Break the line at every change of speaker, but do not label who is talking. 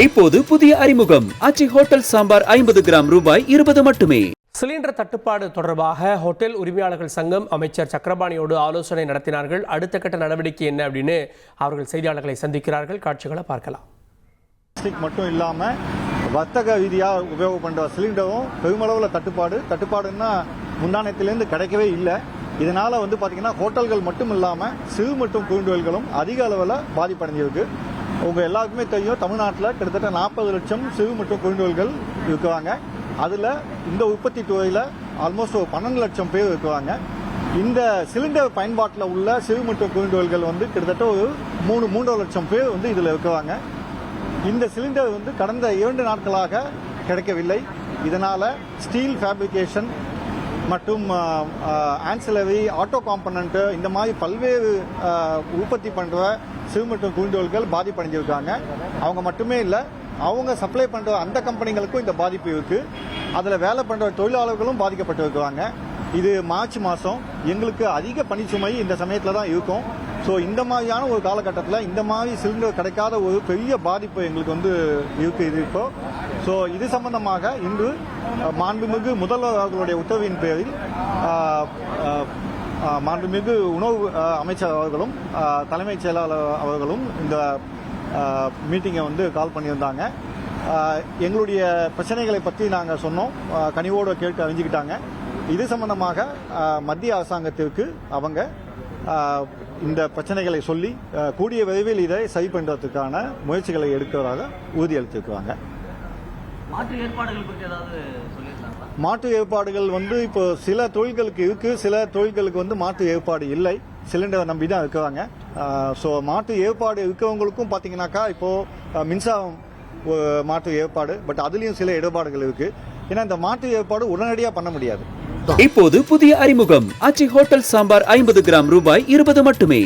இப்போது புதிய அறிமுகம் ஆச்சி ஹோட்டல் சாம்பார் 50 கிராம் ரூபாய் 20 மட்டுமே.
சிலிண்டர் தட்டுப்பாடு தொடர்பாக ஹோட்டல் உரிமையாளர்கள் சங்கம் அமைச்சர் சக்கரபாணியோடு ஆலோசனை நடத்தினார்கள். அடுத்த கட்ட நடவடிக்கை என்ன அப்படின்னு அவர்கள் செய்தியாளர்களை சந்திக்கிறார்கள். காட்சிகளை பார்க்கலாம்.
மட்டும் இல்லாமல் வர்த்தக ரீதியாக உபயோகம் பண்ணுற சிலிண்டரும் பெருமளவில் தட்டுப்பாடுன்னா முந்தானத்திலேருந்து கிடைக்கவே இல்லை. இதனால் பார்த்தீங்கன்னா ஹோட்டல்கள் மட்டும் இல்லாமல் சிறு மற்றும் குறுந்தொழில்களும் அதிக அளவில் பாதிப்படைஞ்சிருக்கு. உங்கள் எல்லாருக்குமே தெரியும், தமிழ்நாட்டில் கிட்டத்தட்ட 40 லட்சம் சிறு மற்றும் குறுந்தொழில்கள் இருக்கிறாங்க. அதில் இந்த உற்பத்தி துறையில் ஆல்மோஸ்ட் ஒரு 12 லட்சம் பேர் இருக்கிறாங்க. இந்த சிலிண்டர் பயன்பாட்டில் உள்ள சிறு மற்றும் குறுந்தொழில்கள் கிட்டத்தட்ட ஒரு 3 லட்சம் பேர் இதில் இருக்கிறாங்க. இந்த சிலிண்டர் கடந்த 2 நாட்களாக கிடைக்கவில்லை. இதனால் ஸ்டீல் ஃபேப்ரிகேஷன் மற்றும் ஆன்சிலரி ஆட்டோ காம்பனண்ட்டு இந்த மாதிரி பல்வேறு உற்பத்தி பண்ணுற சிறு மற்றும் குறுந்தொழில்கள் பாதிப்படைஞ்சிருக்காங்க. அவங்க மட்டுமே இல்லை, அவங்க சப்ளை பண்ணுற அந்த கம்பெனிகளுக்கும் இந்த பாதிப்பு இருக்குது. அதில் வேலை பண்ணுற தொழிலாளர்களும் பாதிக்கப்பட்டிருக்கிறாங்க. இது மார்ச் மாதம் எங்களுக்கு அதிக பணிச்சுமை இந்த சமயத்தில் தான் இருக்கும். ஸோ இந்த மாதிரியான ஒரு காலகட்டத்தில் இந்த மாதிரி சிலிண்டர் கிடைக்காத ஒரு பெரிய பாதிப்பு எங்களுக்கு இருக்குது இப்போ. ஸோ இது சம்பந்தமாக இன்று மாண்புமிகு முதல்வர் அவர்களுடைய உத்தரவின் பேரில் மாண்புமிகு உணவு அமைச்சர் அவர்களும் தலைமைச் செயலாளர் அவர்களும் இந்த மீட்டிங்கை கால் பண்ணியிருந்தாங்க. எங்களுடைய பிரச்சனைகளை பற்றி நாங்கள் சொன்னோம். கனிவோடு கேட்டு அறிஞ்சிக்கிட்டாங்க. இது சம்பந்தமாக மத்திய அரசாங்கத்திற்கு அவங்க இந்த பிரச்சனைகளை சொல்லி கூடிய விரைவில் இதை சரி பண்ணுறதுக்கான முயற்சிகளை எடுக்கிறதாக உறுதியளித்திருக்கிறாங்க. மாற்று ஏற்பாடுகள் இப்போ சில தொழில்களுக்கு இருக்கு, சில தொழில்களுக்கு மாற்று ஏற்பாடு இல்லை. சிலிண்டரை நம்பி தான் இருக்கிறாங்க. ஸோ மாற்று ஏற்பாடு இருக்கிறவங்களுக்கும் பார்த்தீங்கன்னாக்கா இப்போ மின்சாரம் மாற்று ஏற்பாடு, பட் அதுலேயும் சில இடர்பாடுகள் இருக்கு. ஏன்னா இந்த மாற்று ஏற்பாடு உடனடியாக பண்ண முடியாது.
இப்போது புதிய அறிமுகம் ஆச்சி ஹோட்டல் சாம்பார் 50 கிராம் ரூபாய் 20 மட்டுமே.